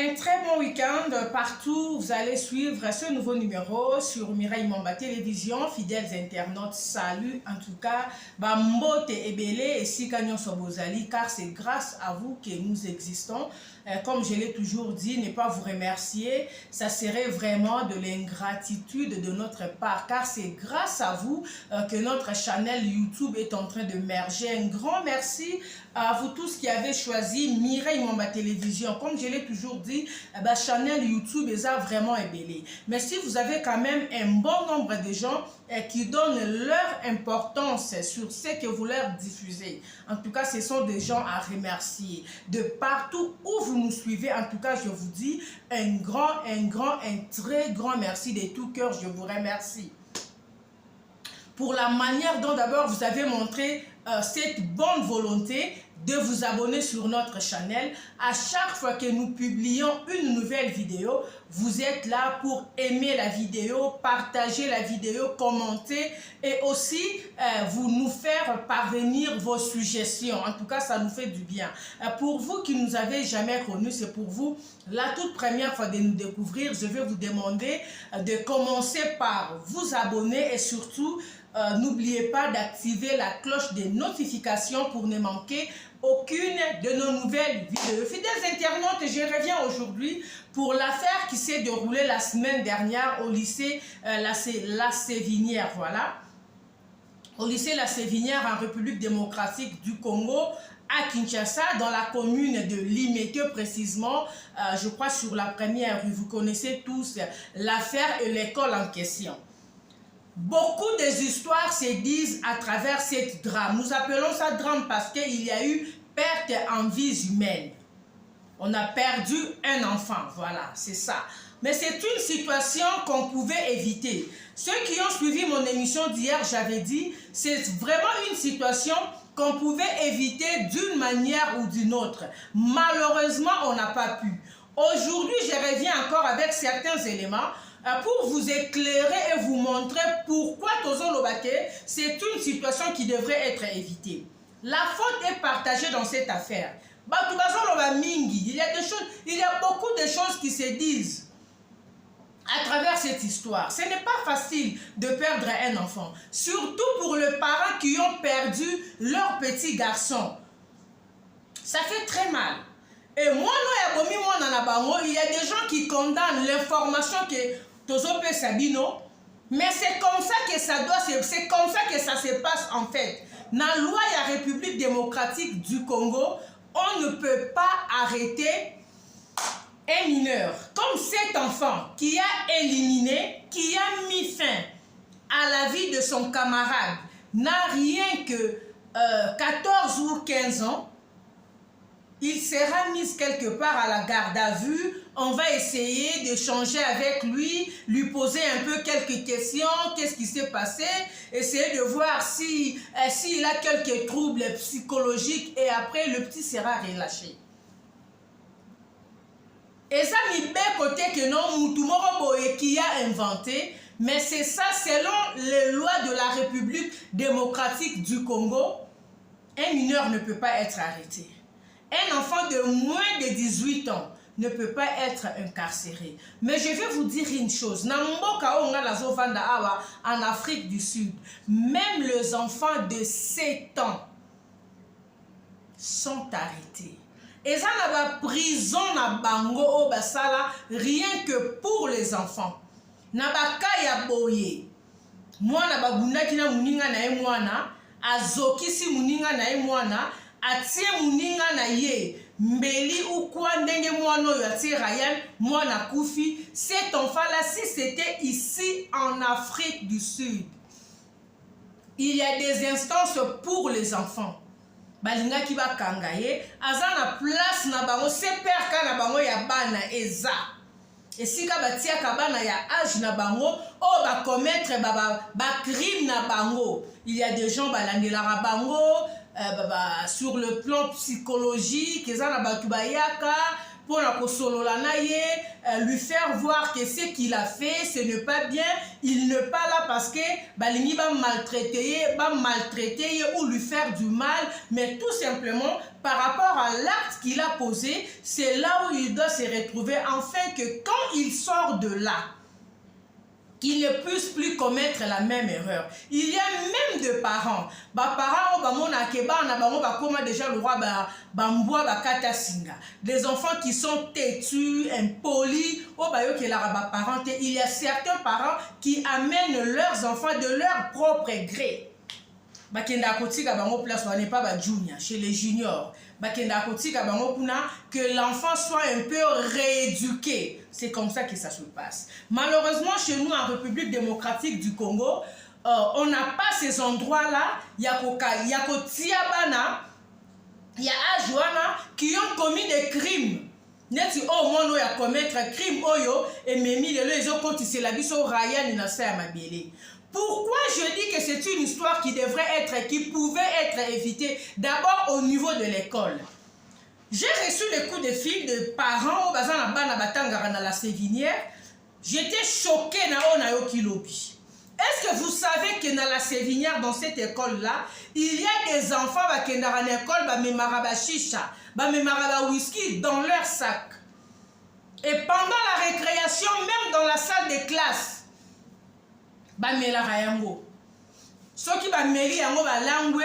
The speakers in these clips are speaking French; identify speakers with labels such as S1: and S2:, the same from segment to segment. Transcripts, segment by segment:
S1: Un très bon week-end partout. Vous allez suivre ce nouveau numéro sur Mireille Mamba Télévision. Fidèles internautes, salut. En tout cas, Mbote Ebele et Sikanyon Sobozali, car c'est grâce à vous que nous existons. Comme je l'ai toujours dit, ne pas vous remercier, ça serait vraiment de l'ingratitude de notre part, car c'est grâce à vous que notre channel YouTube est en train de merger. Un grand merci à vous tous qui avez choisi Mireille Mamba Télévision. Comme je l'ai toujours dit, channel YouTube est vraiment ébélé. Mais si vous avez quand même un bon nombre de gens qui donnent leur importance sur ce que vous leur diffusez, en tout cas, ce sont des gens à remercier. De partout où vous nous suivez, en tout cas, je vous dis un très grand merci de tout cœur. Je vous remercie pour la manière dont d'abord vous avez montré cette bonne volonté de vous abonner sur notre channel. À chaque fois que nous publions une nouvelle vidéo, vous êtes là pour aimer la vidéo, partager la vidéo, commenter et aussi vous nous faire parvenir vos suggestions. En tout cas, ça nous fait du bien. Pour vous qui ne nous avez jamais connus, c'est pour vous la toute première fois de nous découvrir. Je vais vous demander de commencer par vous abonner et surtout n'oubliez pas d'activer la cloche des notifications pour ne manquer aucune de nos nouvelles vidéos. Fidèles internautes, je reviens aujourd'hui pour l'affaire qui s'est déroulée la semaine dernière au lycée La Sévinière. Voilà. Au lycée La Sévinière en République démocratique du Congo, à Kinshasa, dans la commune de Limete précisément, je crois sur la première rue. Vous connaissez tous l'affaire et l'école en question. Beaucoup des histoires se disent à travers cette drame. Nous appelons ça drame parce qu'il y a eu perte en vies humaines. On a perdu un enfant, voilà, c'est ça. Mais c'est une situation qu'on pouvait éviter. Ceux qui ont suivi mon émission d'hier, j'avais dit, c'est vraiment une situation qu'on pouvait éviter d'une manière ou d'une autre. Malheureusement, on n'a pas pu. Aujourd'hui, je reviens encore avec certains éléments pour vous éclairer et vous montrer pourquoi Tozo Lobake, c'est une situation qui devrait être évitée. La faute est partagée dans cette affaire. Il y a beaucoup de choses qui se disent à travers cette histoire. Ce n'est pas facile de perdre un enfant, surtout pour les parents qui ont perdu leur petit garçon. Ça fait très mal. Et moi, il y a des gens qui condamnent l'information que Tozo pe Sabino, mais c'est comme ça que ça c'est comme ça que ça se passe en fait. Dans la loi de la République démocratique du Congo, on ne peut pas arrêter un mineur comme cet enfant qui a éliminé, qui a mis fin à la vie de son camarade, n'a rien que 14 ou 15 ans. Il sera mis quelque part à la garde à vue. On va essayer d'échanger avec lui, lui poser un peu quelques questions. Qu'est-ce qui s'est passé? Essayer de voir s'il a quelques troubles psychologiques et après le petit sera relâché. Et ça, il côté que non, Moutoumoro qui a inventé, mais c'est ça selon les lois de la République démocratique du Congo. Un mineur ne peut pas être arrêté. Un enfant de moins de 18 ans ne peut pas être incarcéré. Mais je vais vous dire une chose. En Afrique du Sud, même les enfants de 7 ans sont arrêtés. Et ça n'a pas prison na bango au basala rien que pour les enfants. Na bakaya boye. Mwana babundaki na muninga na mwana, azokisi muninga na mwana. Atie muninga na ye mbeli ou quoi ndenge mwana oyo atie Ryan mwana kufi. Cet enfant là, si c'était ici en Afrique du Sud, il y a des instances pour les enfants. Balinga ki ba kangaye azana place na bango super ka na bango ya bana eza. Et si ka batia ka bana ya âge na bango o ba commettre ba crime na bango, il y a des gens balandela bango sur le plan psychologique, ils ont pour lui faire voir que ce qu'il a fait, ce n'est pas bien. Il n'est pas là parce que Balingi va maltraiter ou lui faire du mal, mais tout simplement par rapport à l'acte qu'il a posé, c'est là où il doit se retrouver, afin que quand il sort de là, qu'il ne puisse plus commettre la même erreur. Il y a même des parents. Des enfants qui sont têtus, impolis. Il y a certains parents qui amènent leurs enfants de leur propre gré. Chez les juniors, que l'enfant soit un peu rééduqué. C'est comme ça que ça se passe. Malheureusement, chez nous, en République démocratique du Congo, on n'a pas ces endroits-là. Il y a qui ont commis des crimes. Neti au monde a commettre un crime oyo et memi les autres quand c'est la vie sur Ryan na sa mabele. Pourquoi je dis que c'est une histoire qui devrait être, qui pouvait être évitée d'abord au niveau de l'école. J'ai reçu les coups de fil de parents au bazan na bana batangara na la Sévinière. J'étais choqué na onayo kilobi. Est-ce que vous savez que dans la Sévinière, dans cette école-là, il y a des enfants qui dans l'école qui ont chicha, whisky dans leur sac. Et pendant la récréation, même dans la salle de classe, ceux qui ont mêlé la langue,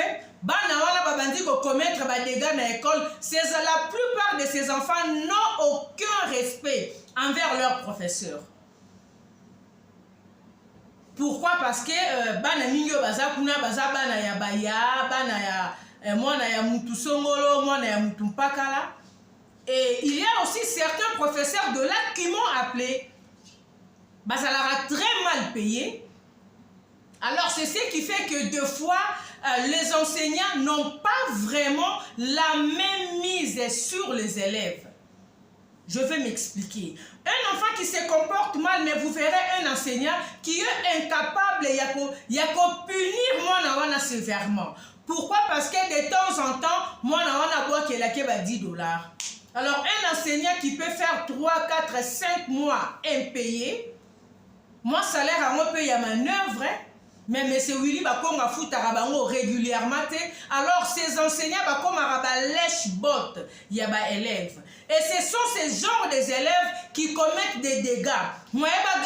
S1: commettre des dégâts dans l'école, la plupart de ces enfants n'ont aucun respect envers leurs professeurs. Pourquoi? Parce que bana mingo baza kuna baza bana ya baya, bana ya mwana ya mutu songolo, mwana ya mutu mpakala. Et il y a aussi certains professeurs de là qui m'ont appelé. Ça leur a très mal payé. Alors c'est ce qui fait que deux fois les enseignants n'ont pas vraiment la même mise sur les élèves. Je vais m'expliquer. Un enfant qui se comporte mal, mais vous verrez un enseignant qui est incapable de punir moi sévèrement. Pourquoi? Parce que de temps en temps, moi qui est 10 $. Alors un enseignant qui peut faire 3, 4, 5 mois impayé, moi salaire à moi paye à manœuvre, mais M. Willy Bakonga foutarabango régulièrement. Alors ces enseignants Bakonga lèche botte, il y a élèves. Et ce sont ces genres des élèves qui commettent des dégâts. Moi, à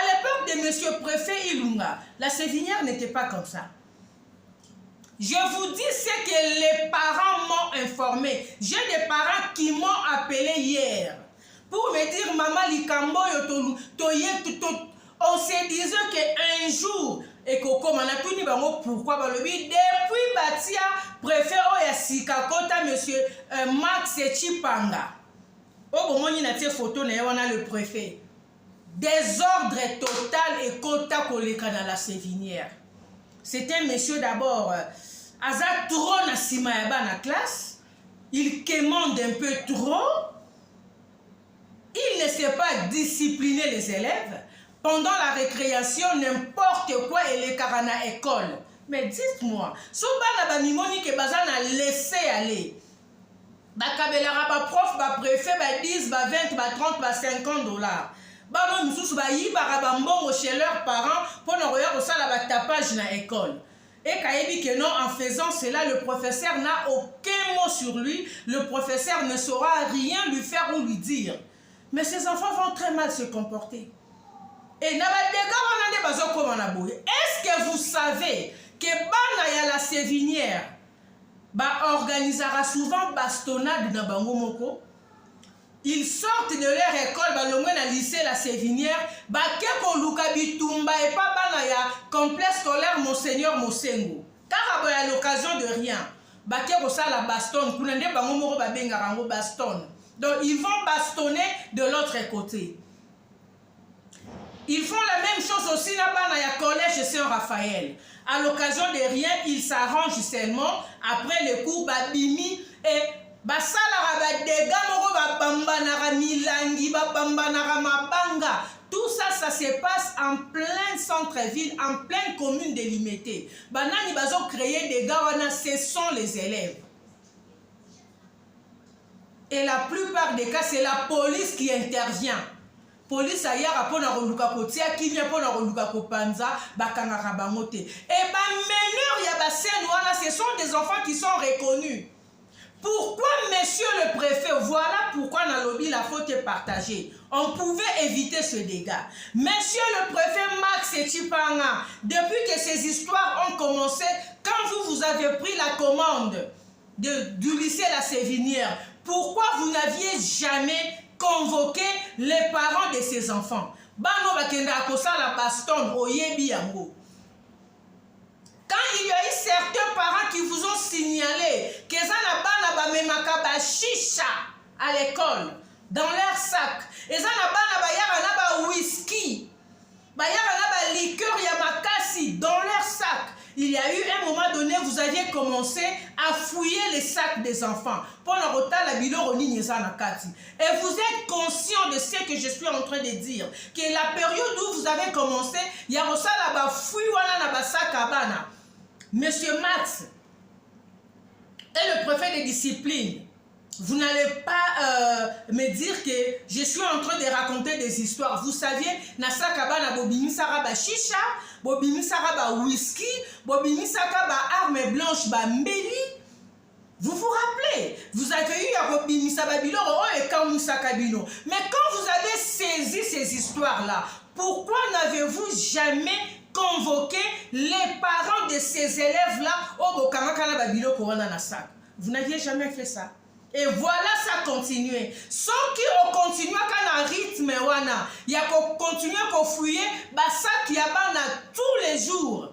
S1: l'époque de M. Préfet Ilunga, la Sévinière n'était pas comme ça. Je vous dis ce que les parents m'ont informé. J'ai des parents qui m'ont appelé hier pour me dire, maman, Likambo, on se disait qu'un jour, et pourquoi depuis Batia, préfet Oyasika, Kota, monsieur Max Chipanga. Oh, bon, il y a des photos, on a le préfet. Désordre total et Kota Koleka dans la Sévinière. C'était un monsieur d'abord, Azat trop na Simayaba na classe, il quémande un peu trop, il ne sait pas discipliner les élèves. Pendant la récréation, n'importe quoi, il est à l'école. Mais dites-moi, si vous avez laissé aller, ba prof, ba préfet, ba 10, ba 20, ba 30, ba 50 $. Chez leurs parents pour ne regarder ça la tapage dans l'école. Et que non, en faisant cela, le professeur n'a aucun mot sur lui. Le professeur ne saura rien lui faire ou lui dire. Mais ces enfants vont très mal se comporter. Et est-ce que vous savez que Bana la Sévinière organisera souvent bastonnade dans Bangomoko? Ils sortent de leur école, dans le lycée La Sévinière, et pas complexe scolaire Monseigneur Mosengo. Car à l'occasion de rien, la baston, donc ils vont bastonner de l'autre côté. Ils font la même chose aussi là-bas dans le collège Saint-Raphaël. À l'occasion de rien, ils s'arrangent seulement après le cours Babimi et tout ça, ça se passe en plein centre-ville, en pleine commune délimitée. Banani bazo créer des gars, ce sont les élèves. Et la plupart des cas, c'est la police qui intervient. Police ayara pona roluka kotia qui vient pona roluka kopanza bakangaka bangote. Et ba meneur ya ba scène wana, ce sont des enfants qui sont reconnus. Pourquoi, monsieur le préfet, voilà pourquoi dans lobby la faute est partagée. On pouvait éviter ce dégât. Monsieur le préfet Max Etipanga, depuis que ces histoires ont commencé, quand vous avez pris la commande du lycée La Sévinière, pourquoi vous n'aviez jamais convoqué les parents de ces enfants? Bano bakenda akosa la baston oyebi yango. Quand il y a eu certains parents qui vous ont signalé que ça n'a pas ba chicha à l'école dans leur sac, et ça n'a pas whisky, ba liqueur yamakasi dans leur sac. Il y a eu un moment donné, vous aviez commencé à fouiller les sacs des enfants. Et vous êtes conscient de ce que je suis en train de dire. Que la période où vous avez commencé, il y a un fouille dans sac à bana. Monsieur Max est le préfet de discipline. Vous n'allez pas me dire que je suis en train de raconter des histoires. Vous saviez, Nasakaba na bobimi saraba chicha, bobimi saraba whisky, bobimi saraba arme blanche ba mbeli. Vous vous rappelez, vous avez eu à bobimi sababilo et kamusakabino. Mais quand vous avez saisi ces histoires-là, pourquoi n'avez-vous jamais convoqué les parents de ces élèves-là au Bokamakana Babilo Korona Nasak? Vous n'aviez jamais fait ça. Et voilà, ça continue. Ceux qui ont continué à un rythme, il y a continué à fouiller, ça qui a tous les jours.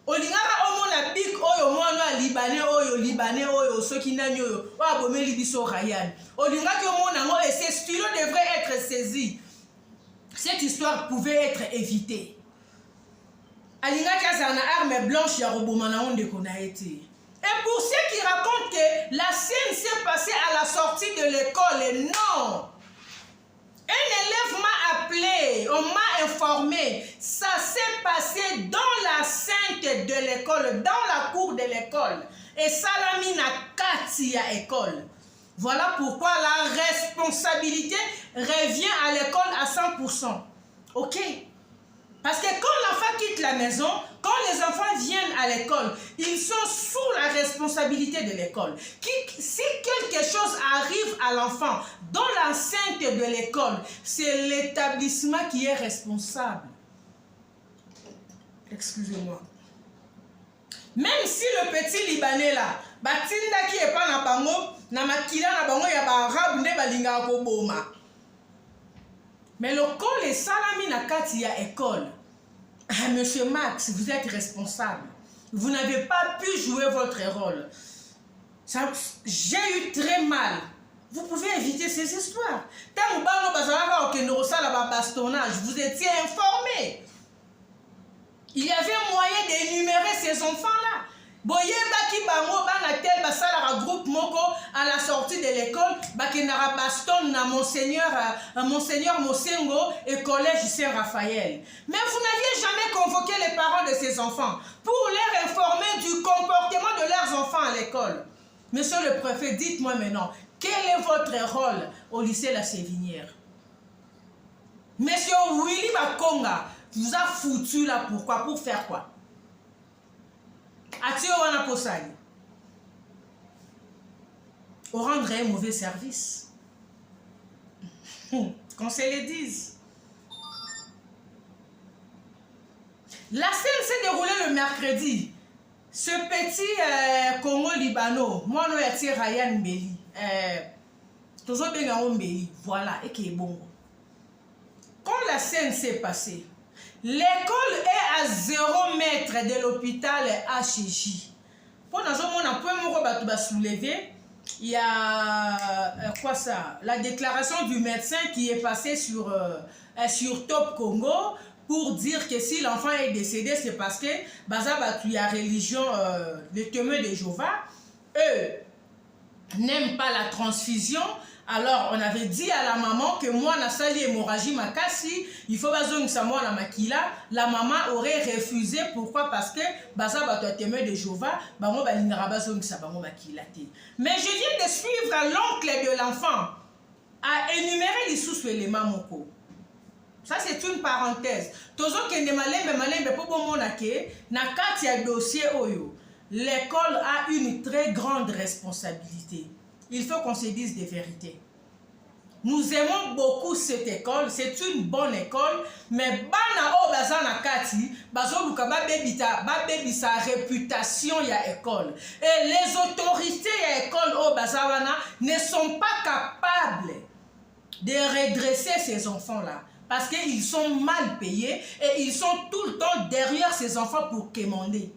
S1: Olingara omona big oyo mwana libanais oyo ceux qui n'ont pas bomé libiso Ryan. Olingara ki omona ngo et ces stylos devraient être saisis. Cette histoire pouvait être évitée. Alingara ki azana arme blanche ya robomana onde kona été. Et pour ceux qui racontent que la scène s'est passée à la sortie de l'école, non. Un élève m'a appelé, on m'a informé, ça s'est passé dans la scène de l'école, dans la cour de l'école. Et Salamina Kati à école. Voilà pourquoi la responsabilité revient à l'école à 100%. Ok? Parce que quand l'enfant quitte la maison, quand les enfants viennent à l'école, ils sont sous la responsabilité de l'école. Si quelque chose arrive à l'enfant dans l'enceinte de l'école, c'est l'établissement qui est responsable. Excusez-moi. Même si le petit Libanais là, batinda qui est pas na bango, na makila na bango ya ba arabe ne balinga ko boma. Mais le col est salami na kati ya école. Monsieur Max, vous êtes responsable. Vous n'avez pas pu jouer votre rôle. J'ai eu très mal. Vous pouvez éviter ces histoires. Vous étiez informé. Il y avait un moyen d'énumérer ces enfants-là. Boyeba bango bana tel basala groupe moko à la sortie de l'école bakenara baston na monseigneur Mosengo et collège Saint-Raphaël. Mais vous n'aviez jamais convoqué les parents de ces enfants pour les informer du comportement de leurs enfants à l'école. Monsieur le préfet, dites-moi maintenant, quel est votre rôle au lycée La Sévinière? Monsieur Willy Bakonga vous a foutu là, pourquoi? Pour faire quoi? Atio wana posani. Au rendre un mauvais service. Qu'on se le dise. La scène s'est déroulée le mercredi. Ce petit Congo-Libano, moi je suis Ryan Mbeli. Toujours bien Mbeli. Voilà, et qui est bon. Quand la scène s'est passée, l'école est à 0 mètre de l'hôpital HJ. Pour nous soulever, il y a quoi ça? La déclaration du médecin qui est passée sur Top Congo pour dire que si l'enfant est décédé, c'est parce que il y a religion, les témoins de Jéhovah, eux, n'aime pas la transfusion, alors on avait dit à la maman que moi na sali hémorragie makasi, il faut bazongisa moi na makila. La maman aurait refusé. Pourquoi? Parce que baza bato témoin de Jéhovah, bango balingara bazongisa bango makila te. Mais je viens de suivre l'oncle de l'enfant à énumérer les sous-éléments moko. Ça c'est une parenthèse. Tozo kende malembe po bomona ke na kati ya dossier oyo. L'école a une très grande responsabilité. Il faut qu'on se dise des vérités. Nous aimons beaucoup cette école, c'est une bonne école, mais bana o bazana kati, bazo luka ba baby sa réputation ya école. Et les autorités ya école o bazawana ne sont pas capables de redresser ces enfants-là. Parce qu'ils sont mal payés et ils sont tout le temps derrière ces enfants pour quémander.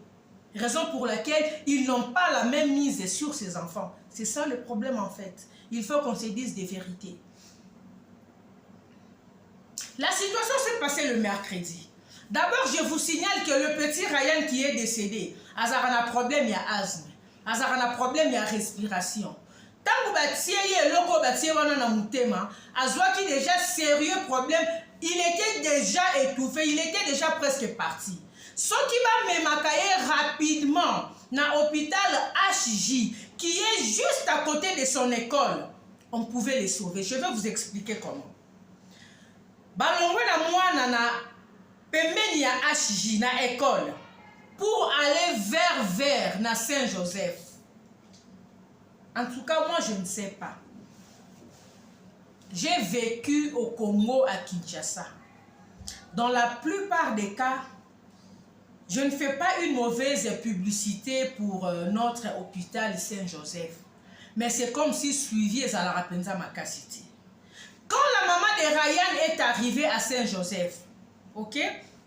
S1: Raison pour laquelle ils n'ont pas la même mise sur ces enfants. C'est ça le problème en fait. Il faut qu'on se dise des vérités. La situation s'est passée le mercredi. D'abord, je vous signale que le petit Ryan qui est décédé, Azara a un problème, il y a asthme. Azara a un problème, il y a respiration. Tant que Batiye loko Batiye wana na mutema, Azwa qui déjà sérieux problème, il était déjà étouffé, il était déjà presque parti. Ce qui va me makaye rapidement dans l'hôpital HJ, qui est juste à côté de son école, on pouvait les sauver. Je vais vous expliquer comment. Balongwe na mwana na pembeni ya HJ na école pour aller vers na Saint-Joseph. En tout cas, moi je ne sais pas. J'ai vécu au Congo à Kinshasa. Dans la plupart des cas, je ne fais pas une mauvaise publicité pour notre hôpital Saint-Joseph. Mais c'est comme si suivi à la Rapenza Makasiti. Quand la maman de Ryan est arrivée à Saint-Joseph, ok?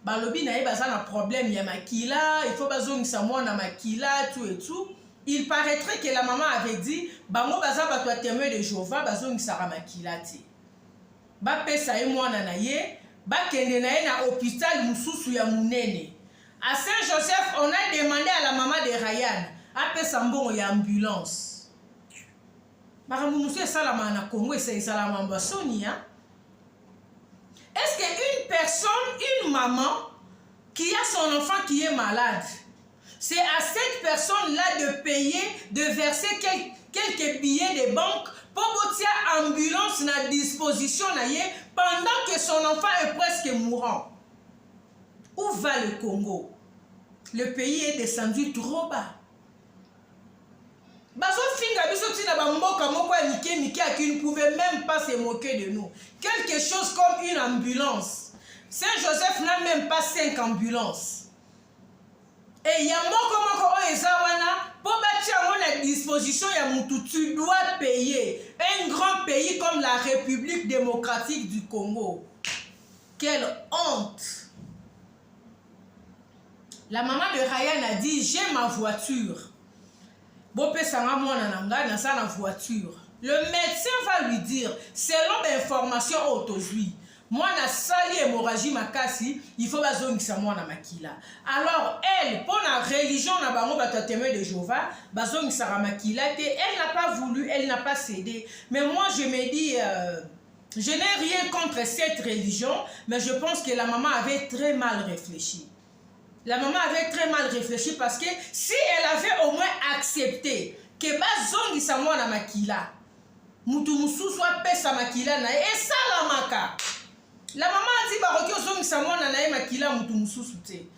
S1: Balobi na un problème, il y a makila, il faut bazongisa moi na makila, tout et tout. Il paraîtrait que la maman avait dit, bango baza batwa témoin de Jéhovah, bazongisa makila te. Ba pesa e moi na ye, ba kende na ye na hôpital mususu ya munene. À Saint-Joseph, on a demandé à la maman de Ryan, après Sambon, il y a ambulance. Est-ce qu'une personne, une maman, qui a son enfant qui est malade, c'est à cette personne-là de payer, de verser quelques billets de banque pour que ambulance à disposition pendant que son enfant est presque mourant? Où va le Congo? Le pays est descendu trop bas. Bazo finga biso tina ba mboka moko ya mike qui ne pouvait même pas se moquer de nous. Quelque chose comme une ambulance. Saint-Joseph n'a même pas 5 ambulances. Et ya moko o ezawana pour bâtir à disposition ya mutu, tu dois payer. Un grand pays comme la République démocratique du Congo. Quelle honte! La maman de Ryan a dit, j'ai ma voiture. Bopé sanga mwana nanga na sa na voiture. Le médecin va lui dire, selon l'information autojui, moi na sali hémorragie makasi, il faut bazongisa mwana makila. Alors elle, pour la religion na bango bato témoin de Jéhovah, bazongisa makila te, elle n'a pas voulu, elle n'a pas cédé. Mais moi je me dis je n'ai rien contre cette religion, mais je pense que la maman avait très mal réfléchi. La maman avait très mal réfléchi parce que si elle avait au moins accepté que bazongisa mwana makila, mutu mususu apesa makila na et ça la maka. La maman a dit baroki ozongisa mwana na makila mutu mususu te. Et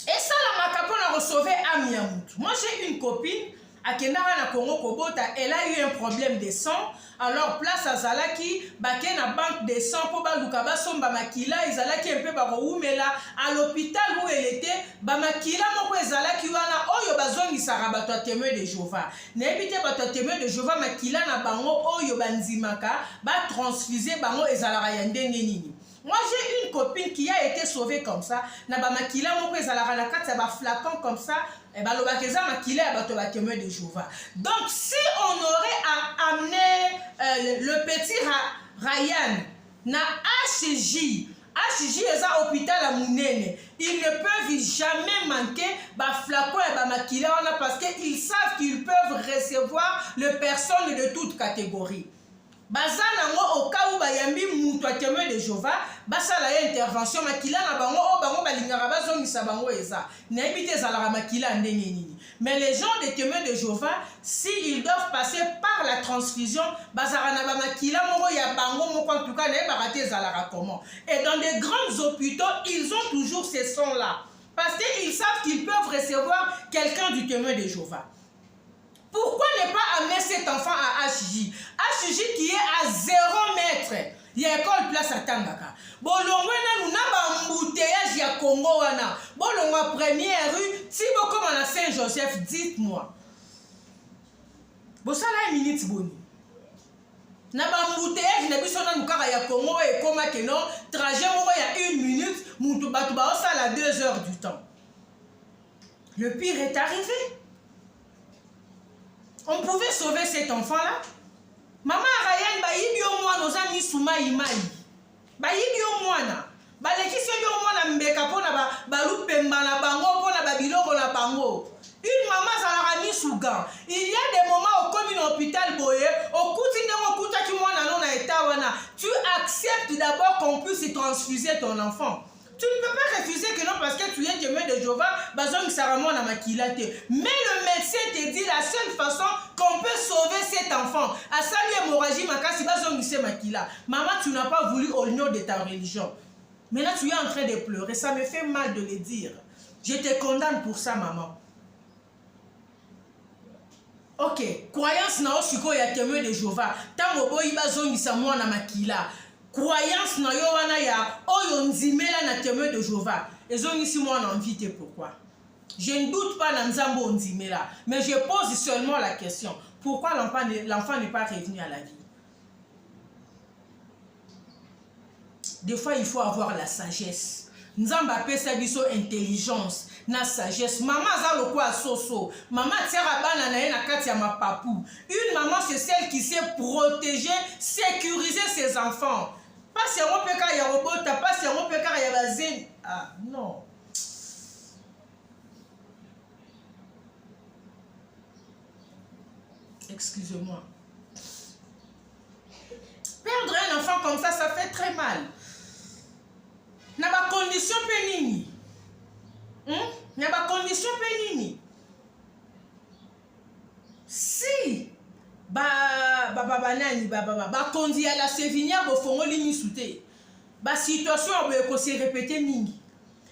S1: ça la maka pour la recevoir ami ya mutu. Moi j'ai une copine à Kendara na Congo Kobota, elle a eu un problème de sang. Alors place à Zalaki, baké na banque de sang pour baluka basomba makila, Zalaki un peu baroumela à l'hôpital où elle était, bamakila moko Zalaki wana oyo bazongi sarabato témoin de Jéhovah. N'ébite bato témoin de Jéhovah makila na bango oyo banzimaka, ba transfuser bango ezalaka ya ndenge nini. Moi j'ai une copine qui a été sauvée comme ça, na bamakila moko ezalaka na kati ya ba flacon comme ça. Et bah, le témoin de Jéhovah. Donc, si on aurait amené le petit Ryan na HJ HJ est à l'hôpital à Mounene. Ils ne peuvent jamais manquer flacon et makila parce qu'ils savent qu'ils peuvent recevoir les personnes de toutes catégories. Baza nango au cas où bayambi mutu a témoin de Jéhovah, basa la intervention makila na bango o bango balingara bazongisa bango eza. Naibite zalara makila ndenge nini. Mais les gens des témoins de Jéhovah, s'ils doivent passer par la transfusion, bazara na makila moko ya bango moko en tout cas na barate zalara comment. Et dans des grands hôpitaux, ils ont toujours ces sons là parce qu'ils savent qu'ils peuvent recevoir quelqu'un du témoin de Jéhovah. Pourquoi ne pas amener cet enfant à HJ? HJ qui est à 0 mètre. Il y a école place à Tangaka. Bolongo nous n'a pas embouteillage ya Congo wana. Bolongo première rue, si vous comme à Saint-Joseph, dites-moi. Bosala une minute boni. Na ba embouteillage na biso na nukara ya Congo et comme que non, trajet moko ya 1 minute, mutu batu ba osala 2 heures du temps. Le pire est arrivé. On pouvait sauver cet enfant-là. Maman Ryan, bayibi au moins nos amis Souma Imai. Bayibi au moins na. Baleki sebi au moins na mbeka pona balu pemba na bango pona babiloko na bango. Une maman zalarami sougan. Il y a des moments au commun hôpital boye, au koutine au kouta ki moi na na etawana. Tu acceptes d'abord qu'on puisse transfuser ton enfant. Tu ne peux pas refuser que non parce que tu es témoin de Jéhovah, bazong saramon na makilate. Mais le médecin te dit la seule façon qu'on peut sauver cet enfant. À saluer hémorragie makasi bazong se makila. Maman, tu n'as pas voulu au nom de ta religion. Maintenant tu es en train de pleurer, ça me fait mal de le dire. Je te condamne pour ça, maman. Ok, croyance na osiko ya témoin de Jéhovah. Tango boyi bazong saramon na makila. Croyance na yo wana ya oyo nzimela na témoin de Jéhovah. Ezongisi moi na envie pourquoi. Je ne doute pas na nzambo nzimela, mais je pose seulement la question. Pourquoi l'enfant n'est pas revenu à la vie? Des fois, il faut avoir la sagesse. Nzamba pesa biso intelligence na sagesse. Maman za lokwa soso. Maman tiara bana na ye na kati ya mapapu. Une maman c'est celle qui sait protéger, sécuriser ses enfants. Pas si on peut faire un robot, pas si on peut faire un zen. Ah non. Excusez-moi. Perdre un enfant comme ça fait très mal. N'a pas condition pénini. N'a pas condition pénini. Si kondi ya la sévinière bofongo limi souté. Ba situation peut se répéter mingi.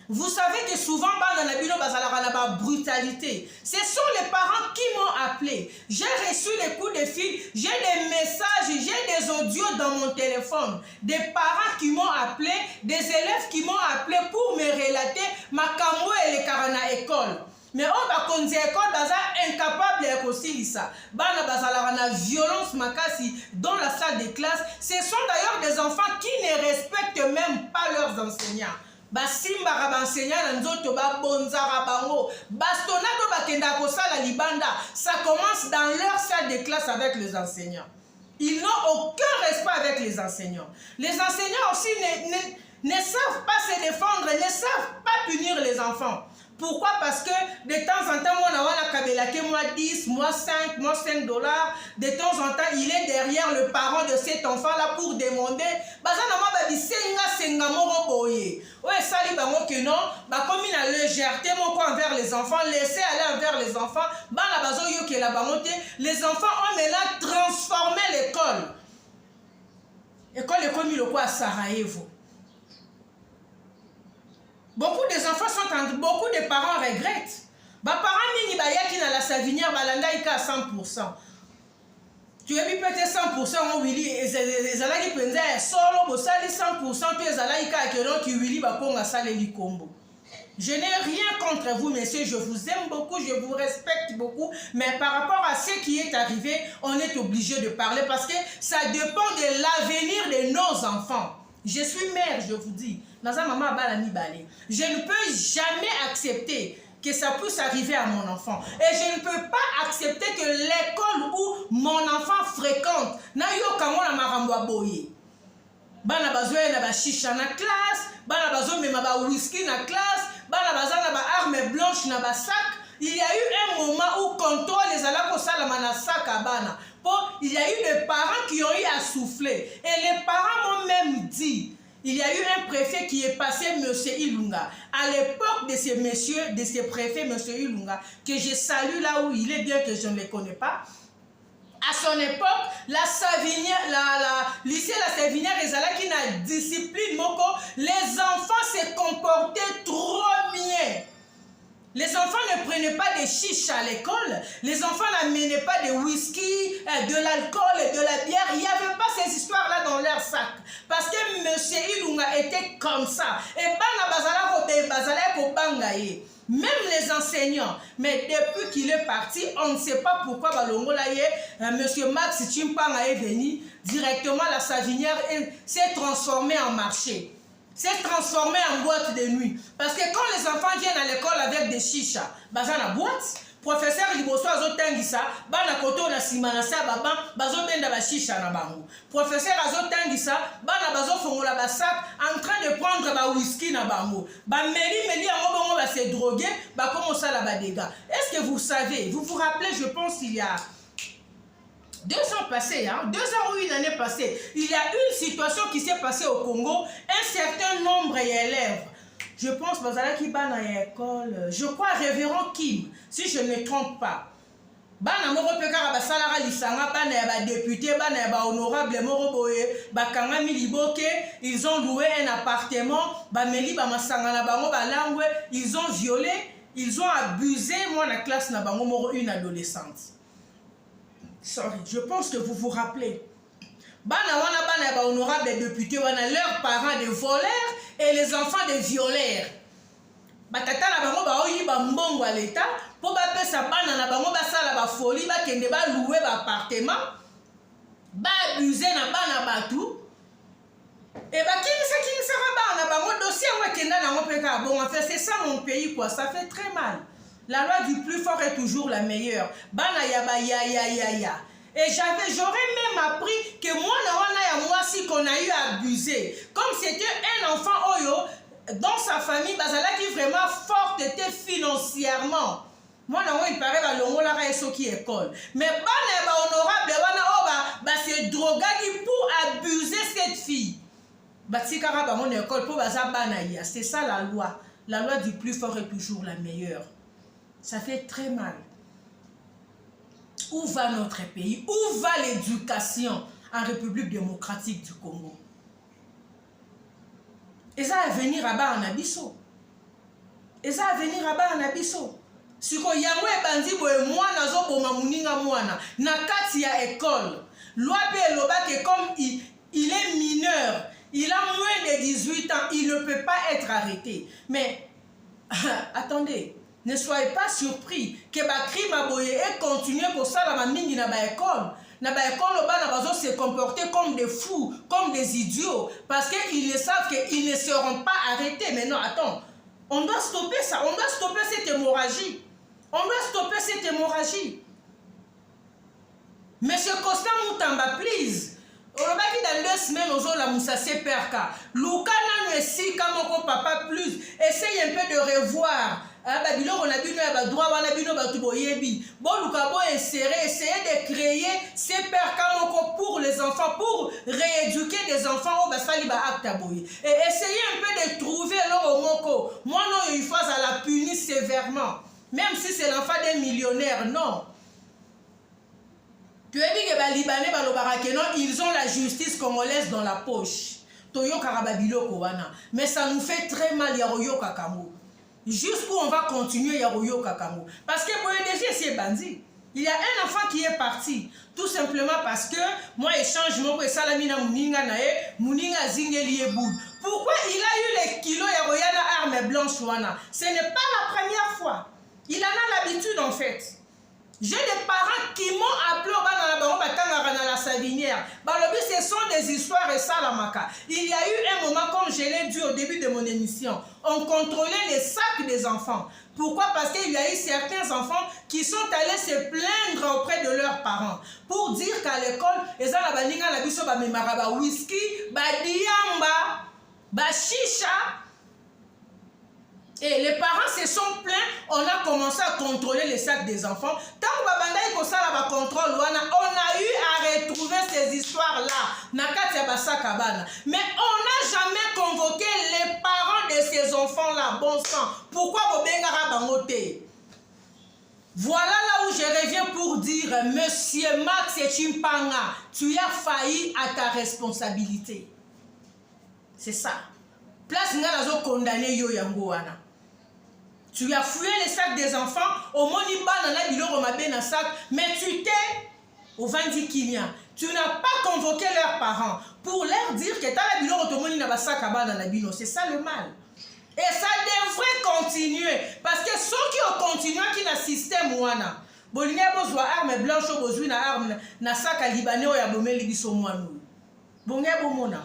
S1: Vous savez que souvent bana na bino bazalaka na ba brutalité. Ce sont les parents qui m'ont appelé. J'ai reçu les coups de fil, j'ai des messages, j'ai des audios dans mon téléphone. Des parents qui m'ont appelé, des élèves qui m'ont appelé pour me relater ma kambo et les karana école. Mais on va conduire école baza incapable de kosilisa. Bana bazalaka na violence makasi dans la salle de classe. Ce sont d'ailleurs des enfants qui ne respectent même pas leurs enseignants. Basimba ba enseignant na nzoto ba bonzara bango. Bastonado bakenda kosala libanda. Ça commence dans leur salle de classe avec les enseignants. Ils n'ont aucun respect avec les enseignants. Les enseignants aussi ne savent pas se défendre, ne savent pas punir les enfants. Pourquoi? Parce que de temps en temps, on a kabelake moi 10, moi 5, moi 5 dollars. De temps en temps, il est derrière le parent de cet enfant-là pour demander. Ouais, ça lui bango que non, comme il a légèreté envers les enfants, laissez aller envers les enfants. Les enfants ont maintenant transformé l'école. L'école est comme il le quoi à Sarajevo. Beaucoup des enfants beaucoup de parents regrettent. Parents mini bayaki na la savinière balanda ika à 100%. Tu as mis peut-être 100% on Willy ezalaki penza solo bosali 100% tu ezalaki ka kelon ki Willy bakonga saleli kombo. Je n'ai rien contre vous, messieurs, je vous aime beaucoup, je vous respecte beaucoup, mais par rapport à ce qui est arrivé, on est obligé de parler parce que ça dépend de l'avenir de nos enfants. Je suis mère, je vous dis. Je ne peux jamais accepter que ça puisse arriver à mon enfant. Et je ne peux pas accepter que l'école où mon enfant fréquente, bana bazoya na ba chicha na classe, bana bazo mema ba whisky na classe, bana baza na ba arme blanche na ba sac. Il y a eu un moment où contrôle les ala ko salama na sac à bana. Il y a eu des parents qui ont eu à souffler. Et les parents m'ont même dit, il y a eu un préfet qui est passé, M. Ilunga. À l'époque de ces messieurs, de ces préfets, M. Ilunga, que je salue là où il est, bien que je ne les connais pas. À son époque, la lycée La Savinière, qui n'a discipline, les enfants se comportaient trop bien. Les enfants ne prenaient pas de chicha à l'école. Les enfants n'amenaient pas de whisky, de l'alcool et de la bière. Il n'y avait pas ces histoires-là dans leur sac. Parce que M. Ilunga était comme ça. Et même les enseignants. Mais depuis qu'il est parti, on ne sait pas pourquoi M. Max Chimpanga est venu. Directement, la Savinière s'est transformée en marché. C'est transformé en boîte de nuit. Parce que quand les enfants viennent à l'école avec des chichas, baza na boîte, professeur liboso azotangisa, bana koto na simana sa baba, bazo benda ba chicha na bango. Professeur azotangisa, bana bazo fongola ba sac en train de prendre ba whisky na bango. Ba meli yango bango ba se droguer, ba commencer la ba dégâts. Est-ce que vous savez, vous vous rappelez, je pense il y a 2 ans passés, hein, 2 ans ou une année passée, il y a une situation qui s'est passée au Congo, un certain nombre d'élèves, je pense que qui va dans l'école, je crois révérend Kim, si je ne me trompe pas. Bana moko pekara ba salara lisanga bana ba député bana ba honorable moko boye ba kanga miliboke, ils ont loué un appartement, ba meli ba masanga na bango ba langwe, ils ont violé, ils ont abusé moi la classe na bango moko une adolescente. Sorry, je pense que vous vous rappelez. Bana ba honorable député wana leurs parents des voleurs et les enfants des violeurs. Batata na bango ba oyi ba mbongo à l'état pour ba pesa bana na bango ba sala ba folie ba kende ba louer ba appartement ba abuser na bana batu et ba kinisa bana bango dossier wa kenda na ngopeka bon en fait c'est ça mon pays quoi, ça fait très mal. La loi du plus fort est toujours la meilleure. Bana yaba ya. Et j'aurais même appris que moi si qu'on a eu à abuser. Comme c'était un enfant oyo, dans sa famille, bazala qui vraiment forte était financièrement. Moi il paraît que l'ongo la raison qui école. Mais bana ba honorable wana c'est drogadi pour abuser cette fille. Batikara ba mon école pour baza bana ya. C'est ça la loi. La loi du plus fort est toujours la meilleure. Ça fait très mal. Où va notre pays? Où va l'éducation en République démocratique du Congo? Et ça va venir à bas en abisso. Et ça va venir à bas en abisso. Si ko yamwe bandi boye mwana zo boma muninga mwana na kati ya école. Loi pe loba que comme il est mineur, il a moins de 18 ans, il ne peut pas être arrêté. Mais attendez. Ne soyez pas surpris que le crime ait continué pour ça la mingi na ba école. Na ba école bana se comporter comme des fous, comme des idiots parce qu'ils savent qu'ils ne seront pas arrêtés. Mais non, attends. On doit stopper ça, on doit stopper cette hémorragie. On doit stopper cette hémorragie. Monsieur Costa Moutamba, please. Olobaki dans 2 semaines aux la Moussa Seperka. Luka nanu esi kamoko papa plus. Essaye un peu de revoir. Babilo on a bino ya droit wana bino batu boyebi. Bon luka bo essayer de créer Seperka moko pour les enfants, pour rééduquer des enfants au basali ba acte boye. Et essayer un peu de trouver l'eau moko. Moi non il faut à la punir sévèrement. Même si c'est l'enfant d'un millionnaire, non. Tu as dit que les Libanais, ils ont la justice congolaise dans la poche. Mais ça nous fait très mal, Yaroyo Kakamo. Jusqu'où on va continuer, Yaroyo Kakamo. Parce que pour déjà c'est bandit. Il y a un enfant qui est parti. Tout simplement parce que moi, échange mon salamina Mouninga nae, Mouninga zingeli eboud. Pourquoi il a eu les kilos Yaroyana arme blanche wana? Ce n'est pas la première fois. Il en a l'habitude en fait. J'ai des parents qui m'ont appelé au bas dans la Savinière. Balobi, ce sont des histoires et ça la maca. Il y a eu un moment, comme je l'ai dit au début de mon émission, on contrôlait les sacs des enfants. Pourquoi? Parce qu'il y a eu certains enfants qui sont allés se plaindre auprès de leurs parents pour dire qu'à l'école, ils ont la biso ba memara ba whisky, ba diamba, ba chicha. Et les parents se sont plaints, on a commencé à contrôler les sacs des enfants. Tant que on contrôle, on a eu à retrouver ces histoires-là. Mais on n'a jamais convoqué les parents de ces enfants-là. Bon sang. Pourquoi vous bengara bangote? Voilà là où je reviens pour dire, Monsieur Max Chimpanga, tu as failli à ta responsabilité. C'est ça. Place n'a condamné yo yangoana. Tu as fouillé les sacs des enfants, au moniba nana biloko mabe na sac, mais tu t'es au vendi kilia. Tu n'as pas convoqué leurs parents pour leur dire que t'as la biloko to moni na ba sac abana na bino. C'est ça le mal. Et ça devrait continuer parce que ceux qui ont continué qui na système wana. Bolinga bozwa arme blanche bozwi na arme na sac à libanais ya bomeli biso mwanu. Bonga bomona.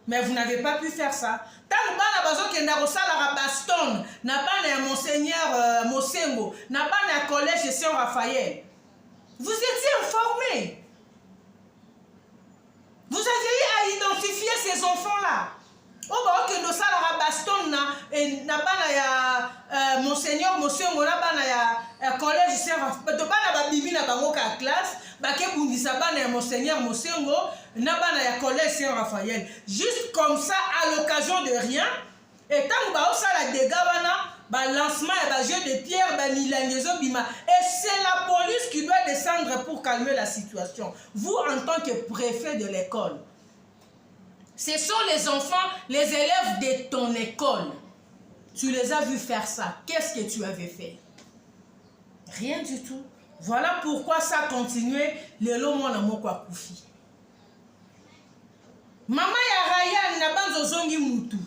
S1: Mais vous n'avez pas pu faire ça. Tant que vous avez baston, na bana Monseigneur Mosengo, na bana collège Saint-Raphaël. Vous étiez informés. Vous avez eu à identifier ces enfants-là. Oh bah ok, nous avons baston na bana ya Monseigneur Mosengo, na bana ya collège Saint-Raphaël. To bana ba bibi na bango ka classe, ba ke bundisa bana ya Monseigneur Mosengo. Nabana ya collège Saint-Raphaël. Juste comme ça, à l'occasion de rien. Et tant que la dégâts, lancement et jeu de pierre, bima. Et c'est la police qui doit descendre pour calmer la situation. Vous, en tant que préfet de l'école, ce sont les enfants, les élèves de ton école. Tu les as vus faire ça. Qu'est-ce que tu avais fait? Rien du tout. Voilà pourquoi ça continuait. Le lomo na mokwa koufi. Maman ya Ryan n'a pas zongi mutu.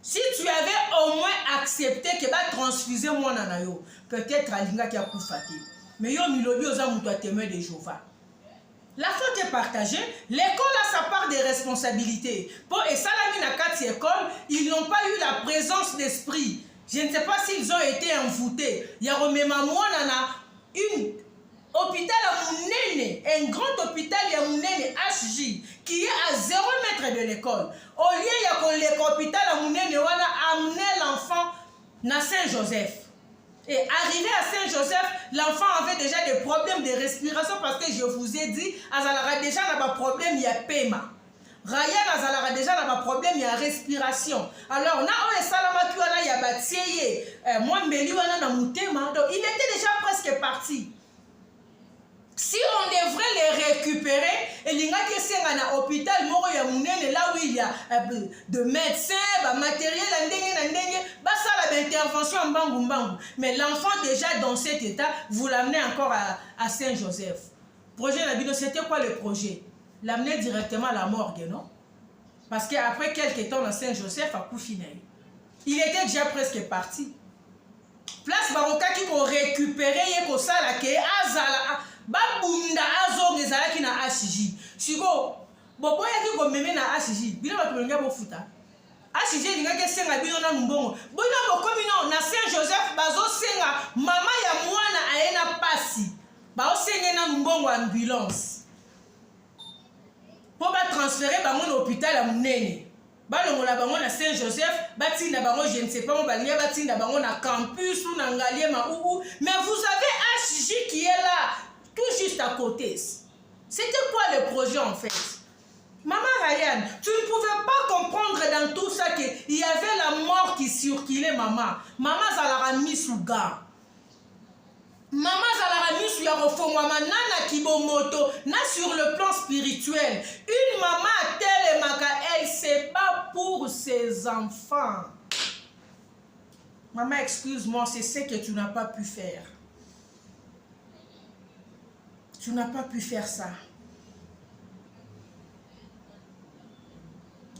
S1: Si tu avais au moins accepté que va transfuser mon anayo, peut-être alinga qui a koufati. Mais yo milobi oza mutu a témoin de Jéhovah. La faute est partagée. L'école a sa part de responsabilité. Pour et ça la na kati école, ils n'ont pas eu la présence d'esprit. Je ne sais pas s'ils ont été envoûtés. Ya remema mwana na une hôpital à Mounene, un grand hôpital à Mounene HJ, qui est à 0 mètre de l'école. Au lieu de l'hôpital à Mounene, on a amené l'enfant à Saint-Joseph. Et arrivé à Saint-Joseph, l'enfant avait déjà des problèmes de respiration parce que je vous ai dit, Azalara déjà n'a pas de problème, il y a paiement. Ryan Azalara déjà n'a pas de problème, il y a respiration. Alors, na on salama qui il y a batié, moi Mbeli wana na mutema, donc il était déjà presque parti. Si on devrait les récupérer, et il y a un hôpital, là où il y a de médecins, de matériel, ça l'intervention en bangou. Mais l'enfant déjà dans cet état, vous l'amenez encore à Saint-Joseph. Projet Nabino, c'était quoi le projet? L'amener directement à la morgue, non? Parce qu'après quelques temps à Saint-Joseph, à coup final, il était déjà presque parti. Place Baroka qui ont récupéré, il y a ça là, qui est Azala. Babunda azo ngezalaki na HJ. Siko bobo yaki ko meme na HJ. Bino ba tulenga bo futa. HJ linga ke senga bino na mbongo. Bino bo komino na Saint-Joseph bazo senga mama ya mwana aena pasi. Ba o senga na mbongo ambulance. Po ba transférer bango na hôpital ya Munene. Ba longola bango na Saint-Joseph, batinda bango je ne sais pas mo balinga batinda bango na campus ou na Ngaliema ou. Mais vous avez HJ qui est là. Tout juste à côté. C'était quoi le projet en fait? Maman Ryan, tu ne pouvais pas comprendre dans tout ça qu'il y avait la mort qui circulait, maman. Maman Zalara mis sous gars. Maman Zalara mis sous Yarofo, maman Nana Kibomoto, na sur le plan spirituel. Une maman à tel et maka, elle se bat pour ses enfants. Maman, excuse-moi, c'est ce que tu n'as pas pu faire. Tu n'as pas pu faire ça.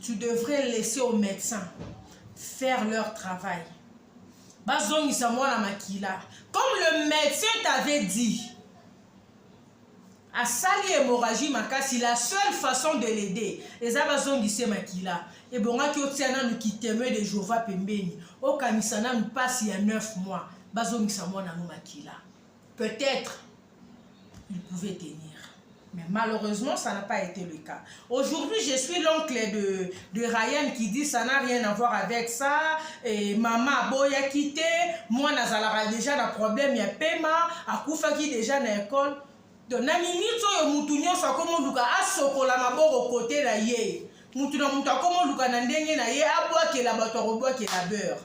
S1: Tu devrais laisser aux médecins faire leur travail. Comme le médecin t'avait dit, A sali hémorragie makasi, la seule façon de l'aider. Les abazons d'ici makila. Et bon, qui obtient nous qui témoin de Jova Pembeni. Au Kamisana nous passe il y a 9 mois. Bazon Misamon na makila. Peut-être, il pouvait tenir. Mais malheureusement, ça n'a pas été le cas. Aujourd'hui, je suis l'oncle de Ryan qui dit ça n'a rien à voir avec ça. Et maman boya quitté. Moi, Nazalara déjà un problème, il y a paiement. Akoufa qui déjà dans l'école. Donc, na minute yo mutu nyonso akomo luka asokola maboko côté na ye. Mutu na mutu akomo luka na ndenge na ye abwakela bato akobwakela beurre.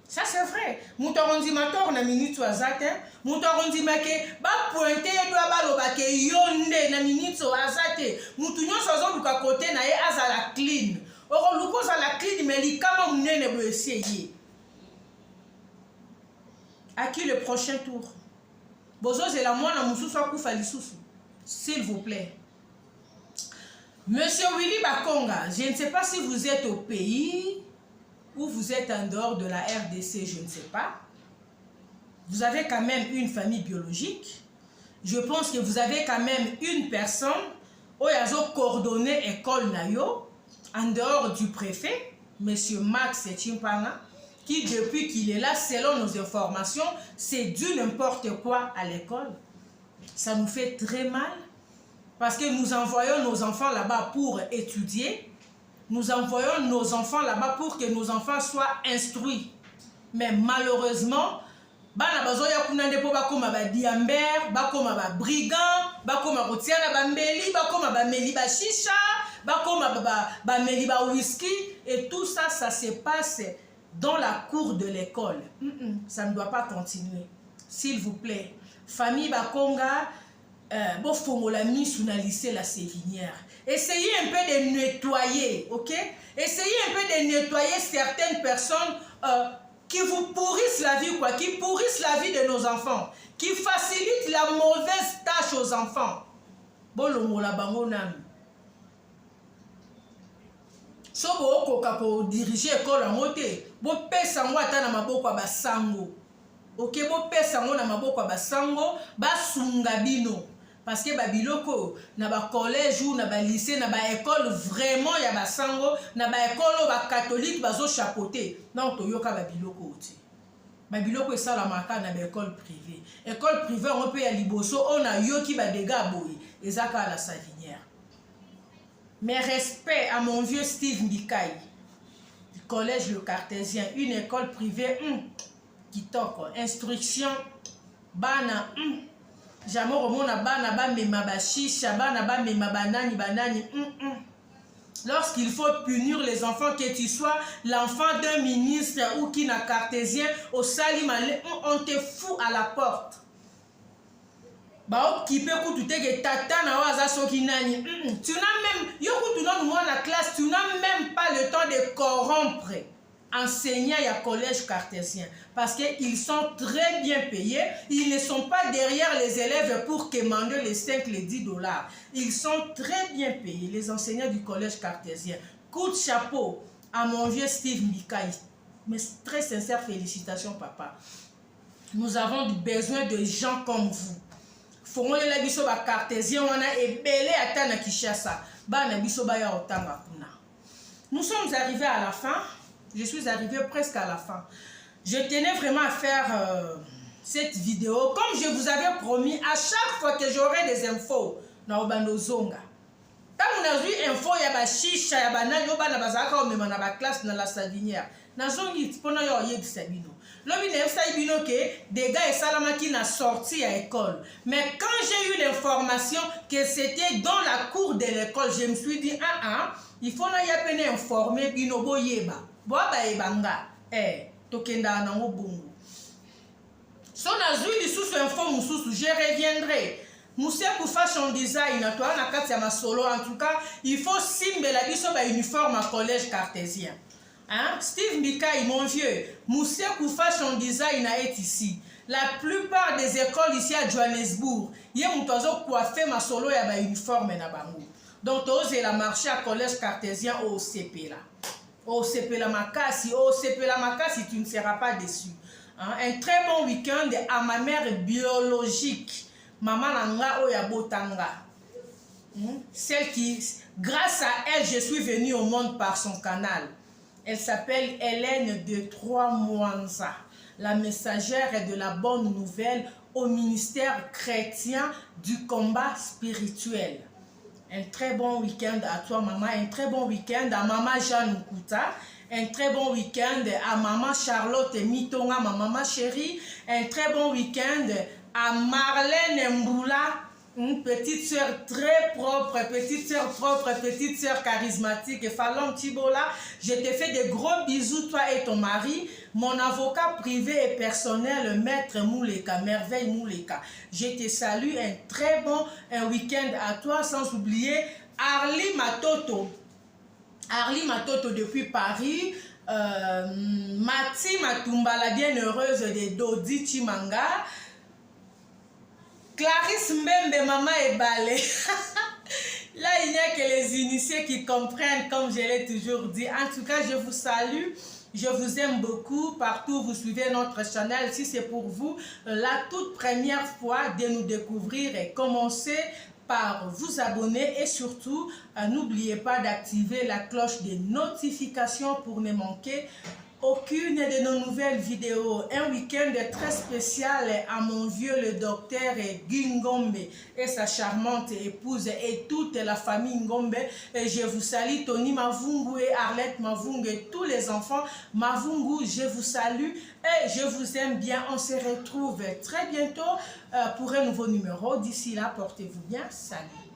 S1: Ça c'est vrai. Mutu akondimator na minute azate, mutu akondimake ba pointer doit baloba ke yonde na minute azate. Mutu nyonso azoluka côté na ye azala clean. Oko luko za la clean mais likama munene bo essayer. À qui le prochain tour? S'il vous plaît. Monsieur Willy Bakonga, je ne sais pas si vous êtes au pays ou vous êtes en dehors de la RDC, je ne sais pas. Vous avez quand même une famille biologique. Je pense que vous avez quand même une personne où ils ont coordonné école Nayo en dehors du préfet, Monsieur Max Chimpana, qui depuis qu'il est là, selon nos informations, c'est du n'importe quoi à l'école. Ça nous fait très mal parce que nous envoyons nos enfants là-bas pour étudier. Nous envoyons nos enfants là-bas pour que nos enfants soient instruits. Mais malheureusement, bana bazoya kunande po bakoma ba diamber, bakoma ba brigand, bakoma kotiana ba mbeli, bakoma ba meli ba shisha, bakoma ba meli ba whisky, et tout ça, ça se passe dans la cour de l'école. Ça ne doit pas continuer. S'il vous plaît. Famille Bakonga, bofongola mis na lycée la Sévinière. Essayez un peu de nettoyer, ok? Essayez un peu de nettoyer certaines personnes qui vous pourrissent la vie, quoi, qui pourrissent la vie de nos enfants, qui facilitent la mauvaise tâche aux enfants. Bolongola bango nami. So bokoka ko diriger école en moté, bo pesa ngo ata na maboko ba sango. OK, bo pesa ngo na maboko ba sango, ba sunga bino. Parce que ba biloko na ba collège ou na ba lycée na ba école vraiment ya ba sango, na ba école ba catholique bazo chapeauter. Donc toyoka ba biloko oti. Ba biloko esala maka na ba école privée. École privée on peut ya liboso on a yoki ba dégâts boy, ezaka à la Savinière. Mes respects à mon vieux Steve Mbikaï, du collège Le Cartésien, une école privée qui toque, instruction, bana, jamais remona bana ba mema ba shisha, bana ba mema banani banani, Lorsqu'il faut punir les enfants, que tu sois l'enfant d'un ministre ou qui n'a cartésien, au salimale, on te fout à la porte. Bah, qui peut coûter que tata na waza soki nani. Tu n'as même, yoku tu n'as moi la classe, tu n'as même pas le temps de corrompre enseignants à collège cartésien parce qu'ils sont très bien payés. Ils ne sont pas derrière les élèves pour commander les 5, les 10 $. Ils sont très bien payés, les enseignants du collège cartésien. Coup de chapeau à mon vieux Steve Mbikaï. Mais très sincère félicitations, papa. Nous avons besoin de gens comme vous. Faut la biso ba cartésien wana ebele ata na Kinshasa ba na biso ba ya otanga kuna. Nous sommes arrivés à la fin. Je suis arrivé presque à la fin. Je tenais vraiment à faire cette vidéo comme je vous avais promis à chaque fois que j'aurai des infos na Obando Zonga. Quand on a vu info ya ba shisha ya banani ba na bazaka o mema na ba classe na la Savinière. Na zongi pona yo yebisa bino. Lobi na yebisa bino ke des gars et salamaki na sorti à école. Mais quand j'ai eu l'information que c'était dans la cour de l'école, je me suis dit il faut na ya peine informer bino boyeba. Boba ebanga tokenda na ngobungu. So na zui sous info mususu, je reviendrai. Mousse pour fashion design na toi na kati ya masolo, en tout cas, il faut simbela biso ba uniforme à collège cartésien. Steve Mbikaï, mon vieux, Mousse pour fashion design est ici. La plupart des écoles ici à Johannesburg, yé moutozo coiffé masolo ya ba uniforme na bango. Donc osez la marché à collège cartésien au CP là. Oh, c'est la makasi, tu ne seras pas déçu. Hein? Un très bon week-end à ma mère biologique, Maman Nanga Oyabotanga. Celle qui, grâce à elle, je suis venue au monde par son canal. Elle s'appelle Hélène de Trois-Mwanza, la messagère de la bonne nouvelle au ministère chrétien du combat spirituel. Un très bon week-end à toi, maman. Un très bon week-end à maman Jeanne Nkouta. Un très bon week-end à maman Charlotte Mitonga, ma maman chérie. Un très bon week-end à Marlène Mboula, une petite soeur très propre, petite soeur charismatique. Et Falon Tibola, je te fais de gros bisous, toi et ton mari. Mon avocat privé et personnel, Maître Mouleka, Merveille Mouleka. Je te salue, un très bon week-end à toi, sans oublier Arlie Matoto. Arlie Matoto depuis Paris. Mati Matumba, la bienheureuse de Dodi Chimanga. Clarisse Mbembe, maman est balée. Là, il n'y a que les initiés qui comprennent, comme je l'ai toujours dit. En tout cas, je vous salue. Je vous aime beaucoup. Partout où vous suivez notre channel, si c'est pour vous la toute première fois de nous découvrir, et commencez par vous abonner et surtout, n'oubliez pas d'activer la cloche des notifications pour ne manquer aucune de nos nouvelles vidéos. Un week-end très spécial à mon vieux le docteur Guy Ngombe et sa charmante épouse et toute la famille Ngombe. Et je vous salue, Tony Mavungu et Arlette Mavungu et tous les enfants Mavungu, je vous salue et je vous aime bien. On se retrouve très bientôt pour un nouveau numéro. D'ici là, portez-vous bien. Salut.